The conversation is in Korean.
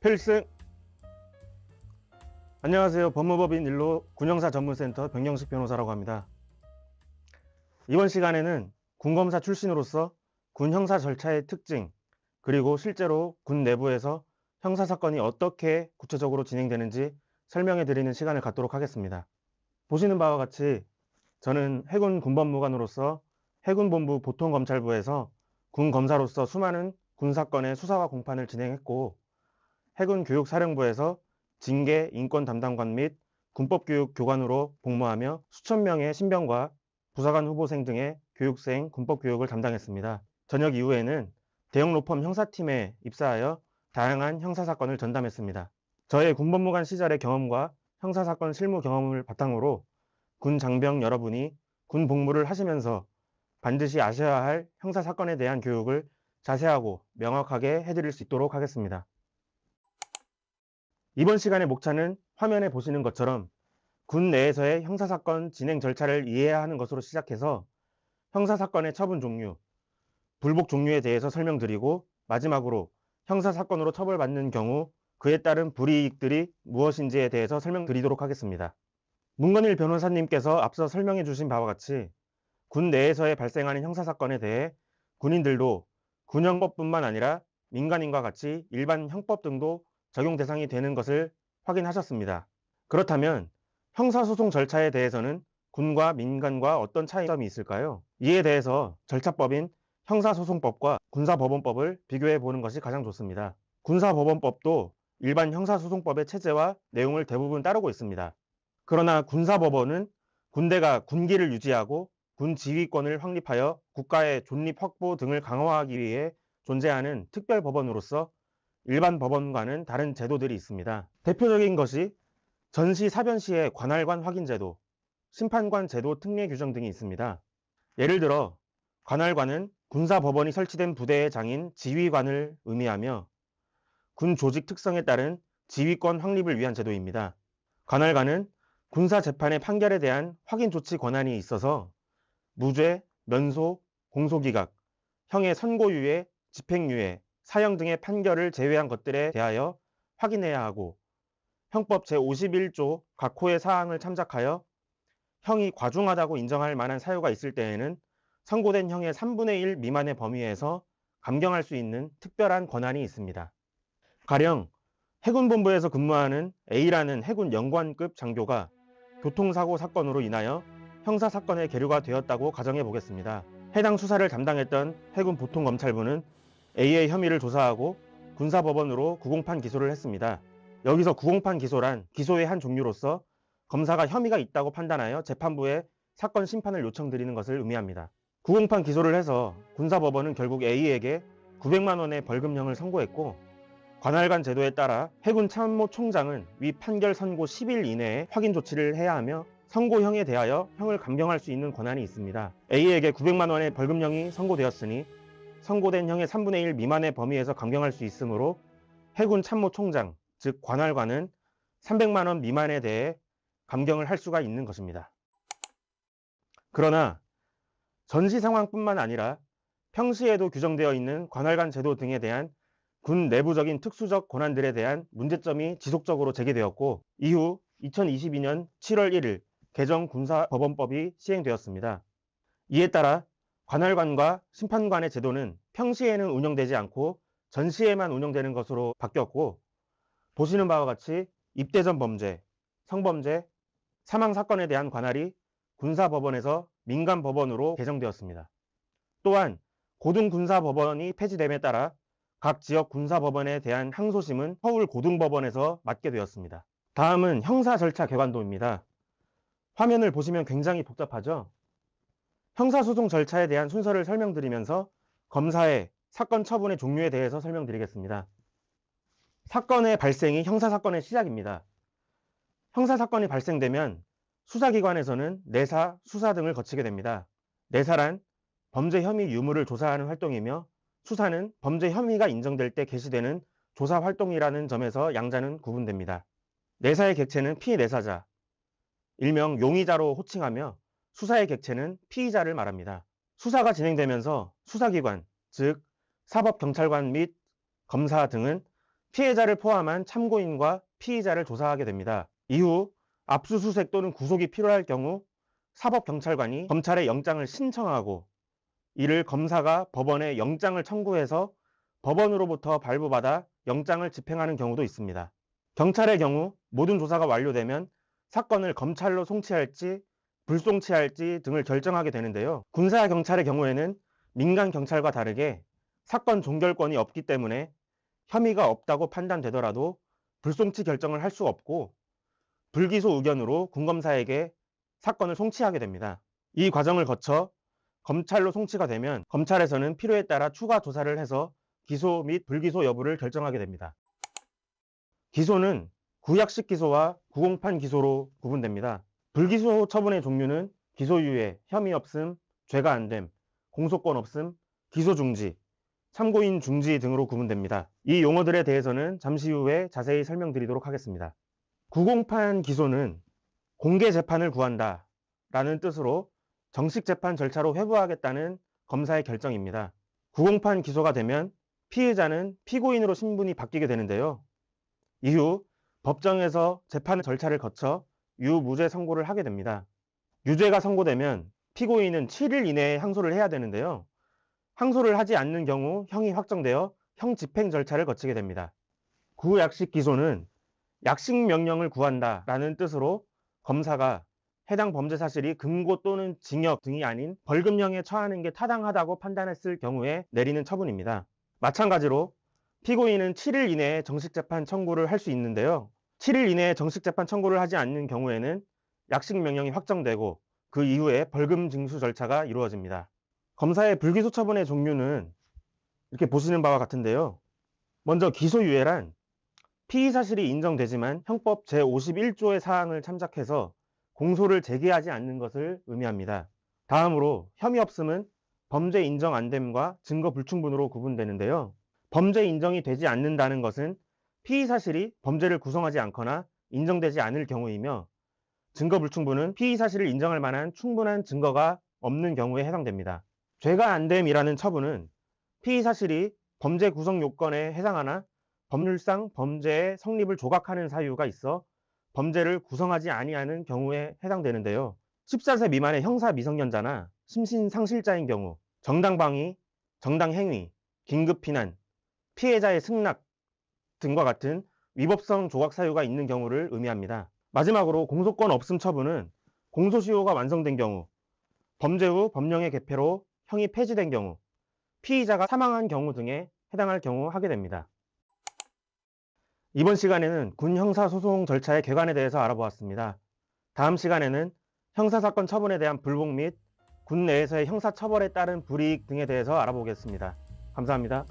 필승! 안녕하세요. 법무법인 일로 군형사 전문센터 백영식 변호사라고 합니다. 이번 시간에는 군검사 출신으로서 군 형사 절차의 특징, 그리고 실제로 군 내부에서 형사사건이 어떻게 구체적으로 진행되는지 설명해 드리는 시간을 갖도록 하겠습니다. 보시는 바와 같이 저는 해군 군법무관으로서 해군본부 보통검찰부에서 군검사로서 수많은 군사건의 수사와 공판을 진행했고, 해군교육사령부에서 징계 인권 담당관 및 군법교육 교관으로 복무하며 수천 명의 신병과 부사관 후보생 등의 교육생 군법교육을 담당했습니다. 전역 이후에는 대형 로펌 형사팀에 입사하여 다양한 형사사건을 전담했습니다. 저의 군법무관 시절의 경험과 형사사건 실무 경험을 바탕으로 군 장병 여러분이 군 복무를 하시면서 반드시 아셔야 할 형사사건에 대한 교육을 자세하고 명확하게 해드릴 수 있도록 하겠습니다. 이번 시간의 목차는 화면에 보시는 것처럼 군 내에서의 형사사건 진행 절차를 이해해야 하는 것으로 시작해서 형사사건의 처분 종류, 불복 종류에 대해서 설명드리고, 마지막으로 형사사건으로 처벌받는 경우 그에 따른 불이익들이 무엇인지에 대해서 설명드리도록 하겠습니다. 문건일 변호사님께서 앞서 설명해 주신 바와 같이 군 내에서의 발생하는 형사사건에 대해 군인들도 군형법뿐만 아니라 민간인과 같이 일반 형법 등도 적용 대상이 되는 것을 확인하셨습니다. 그렇다면 형사소송 절차에 대해서는 군과 민간과 어떤 차이점이 있을까요? 이에 대해서 절차법인 형사소송법과 군사법원법을 비교해 보는 것이 가장 좋습니다. 군사법원법도 일반 형사소송법의 체제와 내용을 대부분 따르고 있습니다. 그러나 군사법원은 군대가 군기를 유지하고 군 지휘권을 확립하여 국가의 존립 확보 등을 강화하기 위해 존재하는 특별법원으로서 일반 법원과는 다른 제도들이 있습니다. 대표적인 것이 전시 사변시의 관할관 확인제도, 심판관 제도 특례 규정 등이 있습니다. 예를 들어 관할관은 군사법원이 설치된 부대의 장인 지휘관을 의미하며 군 조직 특성에 따른 지휘권 확립을 위한 제도입니다. 관할관은 군사재판의 판결에 대한 확인 조치 권한이 있어서 무죄, 면소, 공소기각, 형의 선고유예, 집행유예, 사형 등의 판결을 제외한 것들에 대하여 확인해야 하고, 형법 제51조 각 호의 사항을 참작하여 형이 과중하다고 인정할 만한 사유가 있을 때에는 선고된 형의 3분의 1 미만의 범위에서 감경할 수 있는 특별한 권한이 있습니다. 가령 해군본부에서 근무하는 A라는 해군 영관급 장교가 교통사고 사건으로 인하여 형사사건에 계류가 되었다고 가정해 보겠습니다. 해당 수사를 담당했던 해군 보통검찰부는 A의 혐의를 조사하고 군사법원으로 구공판 기소를 했습니다. 여기서 구공판 기소란 기소의 한 종류로서 검사가 혐의가 있다고 판단하여 재판부에 사건 심판을 요청드리는 것을 의미합니다. 구공판 기소를 해서 군사법원은 결국 A에게 900만 원의 벌금형을 선고했고, 관할관 제도에 따라 해군 참모총장은 위 판결 선고 10일 이내에 확인 조치를 해야 하며 선고형에 대하여 형을 감경할 수 있는 권한이 있습니다. A에게 900만 원의 벌금형이 선고되었으니 선고된 형의 3분의 1 미만의 범위에서 감경할 수 있으므로 해군 참모총장, 즉 관할관은 300만 원 미만에 대해 감경을 할 수가 있는 것입니다. 그러나 전시 상황뿐만 아니라 평시에도 규정되어 있는 관할관 제도 등에 대한 군 내부적인 특수적 권한들에 대한 문제점이 지속적으로 제기되었고, 이후 2022년 7월 1일 개정 군사법원법이 시행되었습니다. 이에 따라 관할관과 심판관의 제도는 평시에는 운영되지 않고 전시에만 운영되는 것으로 바뀌었고, 보시는 바와 같이 입대 전 범죄, 성범죄, 사망사건에 대한 관할이 군사법원에서 민간법원으로 개정되었습니다. 또한 고등군사법원이 폐지됨에 따라 각 지역 군사법원에 대한 항소심은 서울 고등법원에서 맡게 되었습니다. 다음은 형사 절차 객관도입니다. 화면을 보시면 굉장히 복잡하죠? 형사소송 절차에 대한 순서를 설명드리면서 검사의 사건 처분의 종류에 대해서 설명드리겠습니다. 사건의 발생이 형사사건의 시작입니다. 형사사건이 발생되면 수사기관에서는 내사, 수사 등을 거치게 됩니다. 내사란 범죄 혐의 유무를 조사하는 활동이며, 수사는 범죄 혐의가 인정될 때 개시되는 조사 활동이라는 점에서 양자는 구분됩니다. 내사의 객체는 피내사자, 일명 용의자로 호칭하며, 수사의 객체는 피의자를 말합니다. 수사가 진행되면서 수사기관, 즉 사법경찰관 및 검사 등은 피해자를 포함한 참고인과 피의자를 조사하게 됩니다. 이후 압수수색 또는 구속이 필요할 경우 사법경찰관이 검찰에 영장을 신청하고 이를 검사가 법원에 영장을 청구해서 법원으로부터 발부받아 영장을 집행하는 경우도 있습니다. 경찰의 경우 모든 조사가 완료되면 사건을 검찰로 송치할지 불송치할지 등을 결정하게 되는데요. 군사 경찰의 경우에는 민간 경찰과 다르게 사건 종결권이 없기 때문에 혐의가 없다고 판단되더라도 불송치 결정을 할 수 없고 불기소 의견으로 군검사에게 사건을 송치하게 됩니다. 이 과정을 거쳐 검찰로 송치가 되면 검찰에서는 필요에 따라 추가 조사를 해서 기소 및 불기소 여부를 결정하게 됩니다. 기소는 구약식 기소와 구공판 기소로 구분됩니다. 불기소 처분의 종류는 기소유예, 혐의 없음, 죄가 안됨, 공소권 없음, 기소 중지, 참고인 중지 등으로 구분됩니다. 이 용어들에 대해서는 잠시 후에 자세히 설명드리도록 하겠습니다. 구공판 기소는 공개 재판을 구한다 라는 뜻으로 정식 재판 절차로 회부하겠다는 검사의 결정입니다. 구공판 기소가 되면 피의자는 피고인으로 신분이 바뀌게 되는데요. 이후 법정에서 재판 절차를 거쳐 유무죄 선고를 하게 됩니다. 유죄가 선고되면 피고인은 7일 이내에 항소를 해야 되는데요. 항소를 하지 않는 경우 형이 확정되어 형 집행 절차를 거치게 됩니다. 구약식 기소는 약식 명령을 구한다 라는 뜻으로 검사가 해당 범죄 사실이 금고 또는 징역 등이 아닌 벌금형에 처하는 게 타당하다고 판단했을 경우에 내리는 처분입니다. 마찬가지로 피고인은 7일 이내에 정식재판 청구를 할 수 있는데요. 7일 이내에 정식재판 청구를 하지 않는 경우에는 약식 명령이 확정되고 그 이후에 벌금 징수 절차가 이루어집니다. 검사의 불기소 처분의 종류는 이렇게 보시는 바와 같은데요. 먼저 기소유예란 피의 사실이 인정되지만 형법 제51조의 사항을 참작해서 공소를 제기하지 않는 것을 의미합니다. 다음으로 혐의 없음은 범죄 인정 안됨과 증거 불충분으로 구분되는데요. 범죄 인정이 되지 않는다는 것은 피의 사실이 범죄를 구성하지 않거나 인정되지 않을 경우이며 증거 불충분은 피의 사실을 인정할 만한 충분한 증거가 없는 경우에 해당됩니다. 죄가 안됨이라는 처분은 피의 사실이 범죄 구성 요건에 해당하나 법률상 범죄의 성립을 조각하는 사유가 있어 범죄를 구성하지 아니하는 경우에 해당되는데요. 14세 미만의 형사 미성년자나 심신상실자인 경우, 정당방위, 정당행위, 긴급피난, 피해자의 승낙 등과 같은 위법성 조각 사유가 있는 경우를 의미합니다. 마지막으로 공소권 없음 처분은 공소시효가 완성된 경우, 범죄 후 법령의 개폐로 형이 폐지된 경우, 피의자가 사망한 경우 등에 해당할 경우 하게 됩니다. 이번 시간에는 군 형사소송 절차의 객관에 대해서 알아보았습니다. 다음 시간에는 형사사건 처분에 대한 불복 및 군 내에서의 형사처벌에 따른 불이익 등에 대해서 알아보겠습니다. 감사합니다.